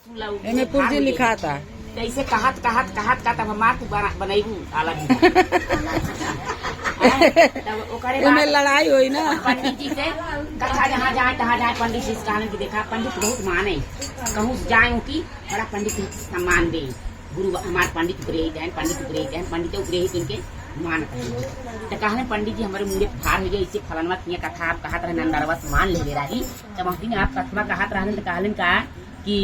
एमे पुर्जी लिखा था कैसे कहत तब हमार तू बनैबू अलग तब ओकरे एमे लड़ाई हुई ना। पंडित जी से कथा जहाँ जाए तहाँ जाए पंडित जी से कहने की देखा पंडित बहुत माने कहूँ जाए की बड़ा पंडित सम्मान दे गुरु हमारे पंडित उपरेहित है पंडित उपरेहित उनके मान तो कहने पंडित जी हमारे मुंडे फार हो गए इसे फलनवा किया कथा आप कहत रहे नंदरवा से मान ले रही जब हम आप कथवा कहत रहने तो कहलन का कि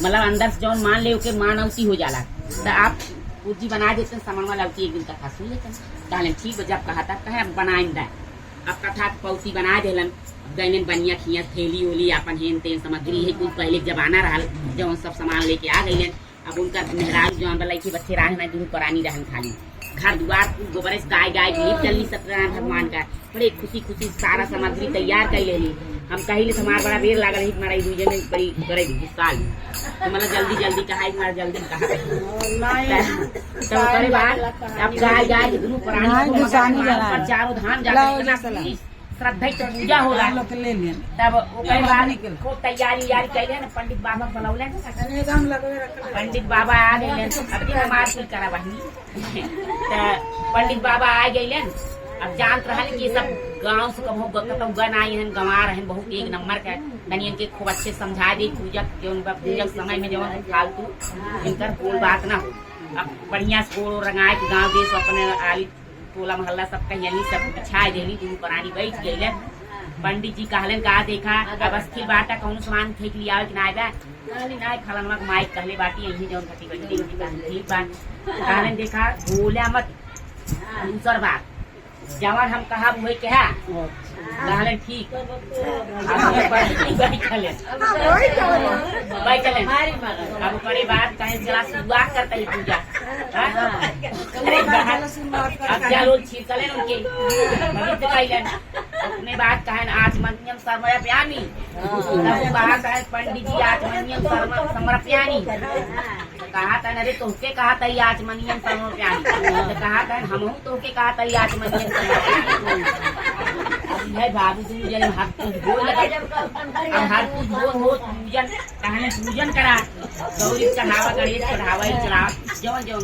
मतलब अंदर से जौन मान ले ओके मान औती हो जाला तो आप पूर्जी बना देते सामान लौती एक दिन कथा सुन लेते कहले ठीक जब कहा था कहे अब बनाए अब कथा पौती बना देलन गैलन बनिया खिया थैली ओली अपन हेन तेन सामग्री है कुछ पहले जमाना रहा जौन सब सामान लेके आ गई अब उनका मेहराज जौन वाला बच्चे रहना गुरु करानी रहन खाली घर द्वार गोबर से गाय लीप चलनी सत्यनारायण भगवान का बड़े खुशी सारा सामग्री तैयार कर लेली हम कहीं हमारा बड़ा बेर लागल है हमारा दूजे में बड़ी करे साल तो मतलब जल्दी कहा हमारा जल्दी कहा तो करे बाद अब गाय के दोनों प्राणी चारों धाम जाकर श्रद्धा की पूजा होला तब ओकरे बाद को तैयारी कैले ना पंडित बाबा बुलौले पंडित बाबा आ गए अब हमार की करा बहनी तो पंडित बाबा आ गए अब जानत रहा कि सब गांव से कभी गन आई है गंवा रहे बहुत एक नंबर का तनियन के खूब अच्छे समझा दी पूजक जो पूजक समय में जो फालतू इनकर कोई बात ना हो अब बढ़िया से गोड़ रंगाए गाँव देश अपने आली टोला मोहल्ला सब कहीं सब बिछा देली गुरु प्राणी बैठ गई पंडित जी कहलन का देखा अब अस्थिर बाटा कौन सामान फेंक लिया कि ना ना फलनवा माइक कहले बाटी यही जो घटी बैठी ठीक बात कहलन देखा बोला मत दूसर बात जवान हम कहा वही कहा कहले ठीक अब करे बात कहे चला शुरुआत करता है पूजा अब क्या लोग छिड़कले उनके पवित्र कैलन अपने बात कहन आचमनियम समर्पयामि तब बाहर कहे पंडित जी आचमनियम समर्पयामि कहा था अरे तोहके कहा था आचमनियम समर्पयामि कहा था हम तोहके कहा था आचमनियम समर्पयामि बाबू पूजन हाथ पूज हाथ पूज पूजन कहने पूजन करा गौरी चढ़ावा गणेश चढ़ावा चढ़ावा जवन जवन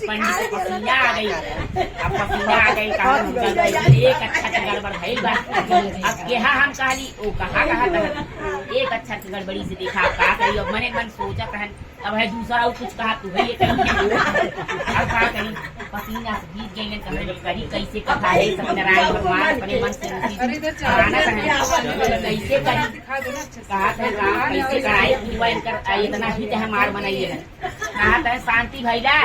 पंडित पसीना आ गई अब पसीना आ गई एक अच्छा से गड़बड़ है अब केहा हम कहली वो कहा एक अच्छा से गड़बड़ी से देखा कहा करी अब मने मन सोचा कहन अब है दूसरा और कुछ कहा तू है ये अब कहा करी पसीना से गीत गई करी कैसे कथा है सत्यनारायण भगवान अपने मन से कैसे करी कहा था राम कैसे कराई पूजा इतना हित है मार बनाइए कहा था शांति भैला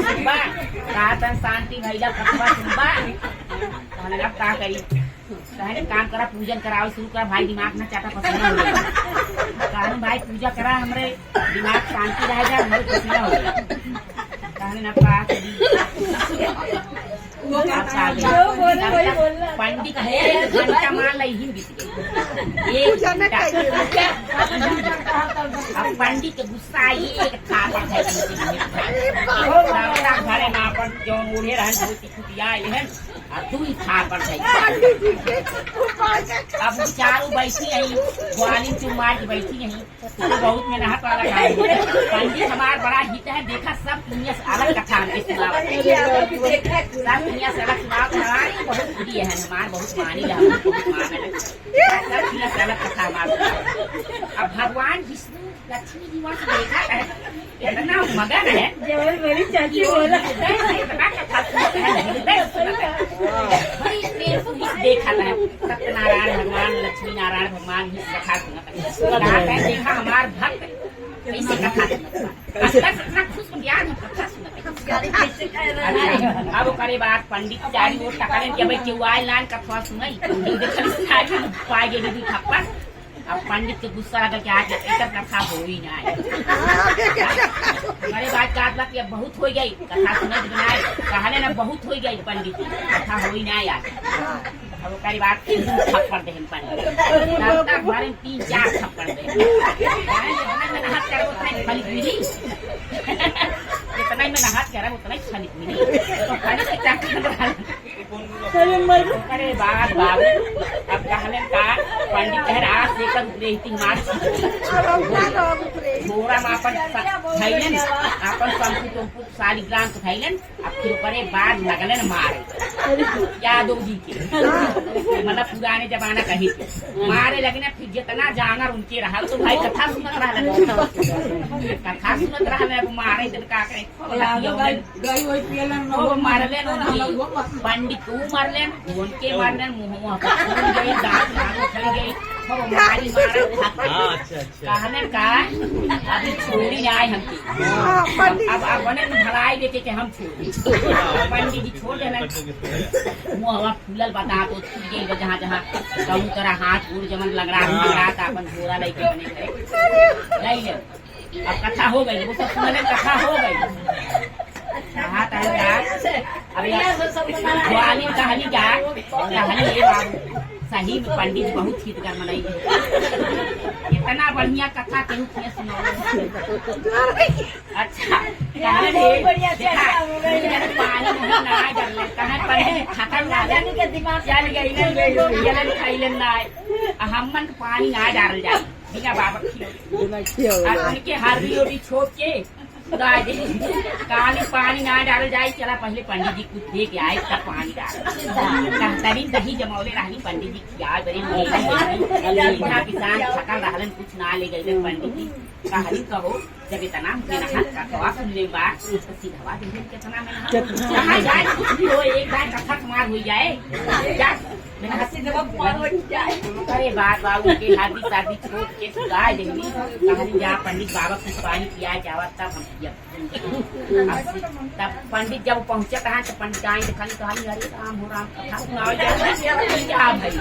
सुनबा कहा था शांति भैला कथवा सुनबा कहने अब का करी कहने काम करा पूजन कराओ शुरू करा भाई दिमाग में चाटा पसीना हो गया कहने भाई पूजा करा हमरे दिमाग शांति रहेगा हमारे पसीना हो गया कहने अब का पंडित एक घंटा मान ली बीत गई एक घंटा अब पंडित के गुस्सा एक था घरे ना पर जो मुड़े रहन धोती खुटिया है तू ही खा पर अब चारों बैठी यही ग्वाली चुमार की बैठी यही तो बहुत मेहनत वाला पंडित हमारा बड़ा हित है देखा सब दुनिया से अलग कथा हमके सुनावा सब दुनिया से अलग सुनावा बहुत प्रिय है हमार बहुत मानी रहा बहुत माने सब दुनिया से अलग कथा हमारा अब भगवान विष्णु लक्ष्मी जी वहाँ से देखा है इतना मगन है मेरी चाची बोला इतना कथा देखा था सत्यनारायण भगवान लक्ष्मी नारायण भगवान ही कथा सुना देखा हमार भक्त कैसे कथा इतना खुश ज्ञान कथा सुना अब करे बात पंडित चारी ओर टका के भाई केहू आए लान कथा सुनाई पाए गे थप्पड़ अब पंडित के गुस्सा लगा के आगे एक कथा हो ही ना हमारे बात काटला कि अब बहुत हो गई कथा सुनत बनाए कहने ना बहुत हो गई पंडित कथा हो ही ना यार अब कई बात थप्पड़ दे पंडित तब तक हमारे 3-4 थप्पड़ दे इतना हाथ कर उतना ही फलित मिली इतना ही मैं हाथ करा उतना ही फलित मिली तो फलित क्या अरे बात बाबू अब कहने का पंडित कह रहा सेकर उपदेश मार थोड़ा मापन थैलन अपन संपुट शालिग्राम को थैलन अब फिर करे बाद लगलन मारे यादव जी के मतलब पुराने जमाना कही मारे लगने फिर जितना जानवर उनके रहा तो भाई कथा सुनत रहा मारे जब का करे मारले पंडित तू मारले उनके मारले मुँह गई दांत गई मारी कहने का अभी छोड़ी जाए हमकी अब अपने भलाई देखे के हम छोड़ी पंडित जी छोड़ देना मुँह फूलल बता तो छूट गई जहाँ जहाँ कहूँ तरह हाथ गोड़ जमन लग रहा था अपन घोड़ा लेके बने नहीं ले अब कथा हो गई वो सब सुनने कथा हो गई कहानी कहानी क्या कहानी ये बाबू सही में पंडित जी बहुत हित कर मनाई इतना बढ़िया कथा केहू के सुनो अच्छा पानी ना डरले कहा पंडित खतर लालन के दिमाग चल गई जलन खाइलन ना हमन पानी ना डाल जाए बिना बाबा के हरदी ओडी छोड़ के काली पानी ना डाल जाए चला पहले पंडित जी कुछ दे के आए तब पानी डाल तभी दही जमौले रही पंडित जी खिया बड़े किसान थकल रहलन कुछ ना ले गए पंडित जी कहानी कहो जब इतना कथवा सुन ले बात तो सीधा कितना में जाए कुछ भी हो एक बार कथा कुमार हो जाए अरे बात बाबू के हाथी शादी छोड़ के गाय देंगी कहानी जहाँ पंडित बाबा कुछ पानी पिया जावा तब हम तब पंडित जब पहुँचे कहा तो पंडित आए खाली कहानी अरे राम हो राम कथा सुनाओ क्या भाई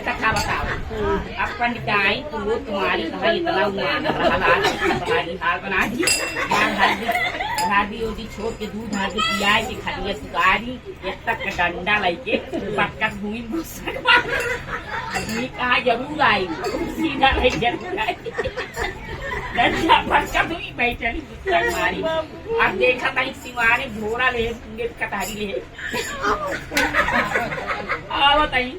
कथा बताओ अब पंडित आए तो वो तुम्हारी कहा इतना हाल बना दी हल्दी उदी छोड़ के दूध हल्दी पियाए के खड़िया सुगारी एक तक डंडा लेके पटक भूमि कहा जरूर आई सीधा नहीं जरूर आई डंडा पटक हुई बैठनी मारी अब देखा था सिवाने घोड़ा ले कटारी ले आवत आई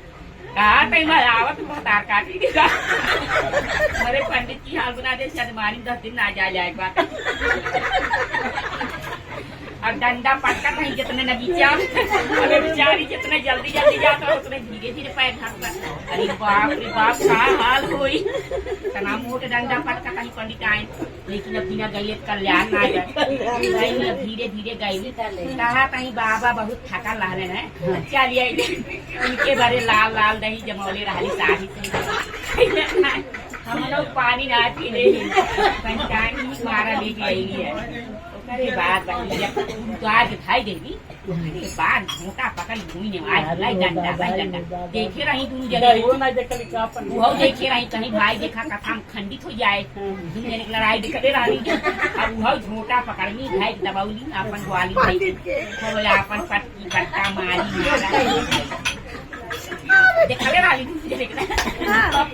कहा तई मैं आवत भतार काटी देगा मेरे पंडित की हाल बना दे शायद मारी 10 दिन ना जाए बात अब डंडा पटका नहीं जितने नगीचा अरे बेचारी जितने जल्दी जाता उतने धीरे धीरे पैर घाटता अरे बाप का हाल होई तना मोटे डंडा पटका कहीं पंडित आए लेकिन अब बिना गई कल्याण ना गए धीरे धीरे गई कहा कहीं बाबा बहुत थका लाले है चलिए उनके बारे लाल लाल दही जमौले रही साड़ी से हम लोग पानी ना पीने पंचायत मारा लेके आई है अरे बात तो आज दिखाई देगी अरे बात मोटा पकड़ घूमने डंडा देखे रही तुम जगह वो देखे रही कहीं भाई देखा कथा खंडित हो जाए दुनिया की लड़ाई दिखते रही अब वो झोटा पकड़नी भाई दबौली अपन ग्वाली अपन पटकी पट्टा मारी देखा रही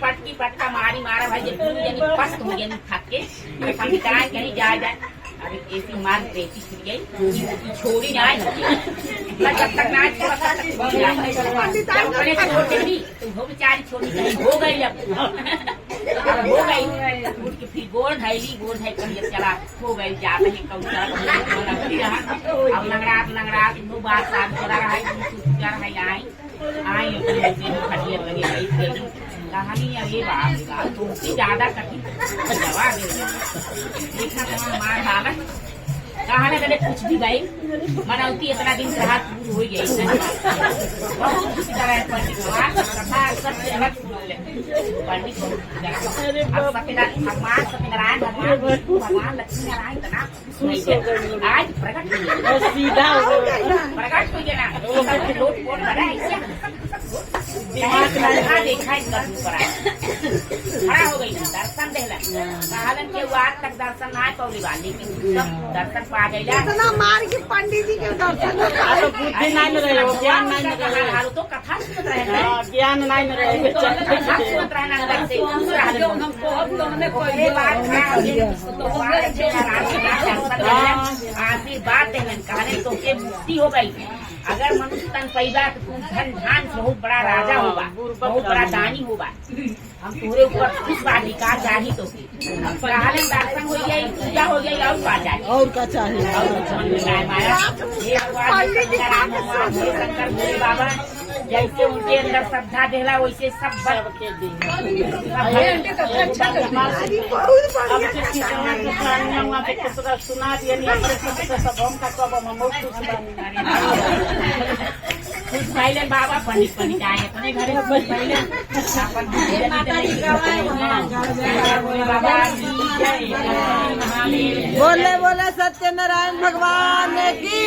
पटकी पटका मारी मारा भाई पस्त हो गया थक के कहीं जाए अरे ऐसी मार बेटी फिर गई छोड़ी ना जब तक ना छोड़ दी तो वो बेचारी छोड़ी हो गई अब हो गई उठ के फिर गोड़ धैली कर चला हो गई जाते हैं अब लंगड़ात दो बार साथ चला रहा आई खटिया लगे कहानी अरे बाप तुमसे ज्यादा कठिन दवा देखा मार डाला कहानी कदे कुछ भी गई मनौती इतना दिन से हाथ दूर हो गई बहुत किसी तरह पंडित कथा सबसे अलग पंडित सत्यनारायण भगवान लक्ष्मी नारायण का नाम आज प्रकट सीधा प्रकट हो गया ना लोट पोट बना देखा खड़ा हो गई दर्शन देला कहलन के आज तक दर्शन ना पौली वाली दर्शन पा गया मार के पंडित जी के दर्शन तो कथा सुनत रहे ज्ञान नहीं रहे कथा सुनत रहना अंदर से आशीर्वाद देलन कहले तो के मुक्ति हो गई। अगर मनुष्य तन पैदा धन धान से बहुत बड़ा राजा होगा, बहुत बड़ा दानी होगा। हम तोरे ऊपर खुश बा विकास चाहिए तो कहले दर्शन हो गई, पूजा हो गई, और का चाहिए? और का चाहिए? शंकर भोले बाबा जैसे उनके अंदर श्रद्धा देला वैसे सब के सुना खुश पहले बाबा पंडित आए अपने घर बोले बोले सत्यनारायण भगवान की।